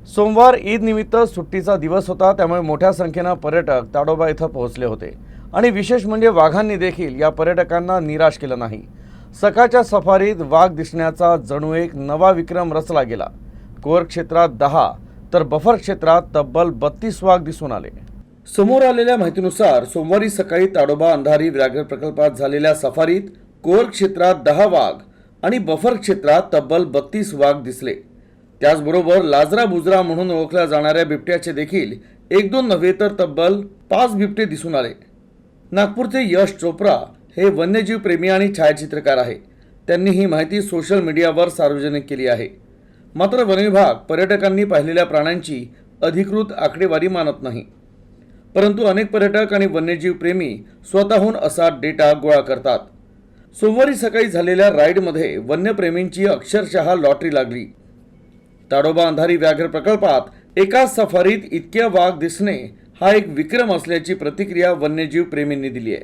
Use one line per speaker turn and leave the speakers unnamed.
सोमवार ईद निमित्त सुट्टीचा दिवस होता, त्यामुळे मोठ्या संख्येने पर्यटक ताडोबा इथं पोहोचले होते आणि विशेष म्हणजे वाघांनी देखील या पर्यटकांना निराश केलं नाही। सकाळच्या सफारीत वाघ दिसण्याचा जणू एक नवा विक्रम रचला गेला। कोर क्षेत्रात 10 तर बफर क्षेत्रात तब्बल 32 वाघ दिसून आले। समोर आलेल्या माहितीनुसार सोमवारी सकाळी ताडोबा अंधारी व्याघ्र प्रकल्पात झालेल्या सफारीत कोर क्षेत्रात 10 वाघ आणि बफर क्षेत्रात तब्बल 32 वाघ दिसले। त्याचबरोबर लाजरा बुजरा म्हणून ओळखल्या जाणाऱ्या बिबट्याचे देखील 1-2 नव्हे तर तब्बल 5 बिबटे दिसून आले। नागपूरचे यश चोप्रा हे वन्यजीव प्रेमी आणि छायाचित्रकार आहे। त्यांनी ही माहिती सोशल मीडियावर सार्वजनिक केली आहे। मात्र वन विभाग पर्यटकांनी पाहिलेल्या प्राण्यांची अधिकृत आकडेवारी मानत नाही, परंतु अनेक पर्यटक आणि वन्यजीव प्रेमी स्वतःहून असा डेटा गोळा करतात। सोमवारी सकाळी झालेल्या राईडमध्ये वन्यप्रेमींची अक्षरशः लॉटरी लागली। ताडोबा अंधारी व्याघ्र प्रकल्पात एकाच सफारीत इतक्या वाघ दिसणे हा एक विक्रम असल्याची प्रतिक्रिया वन्यजीव प्रेमींनी दिली आहे।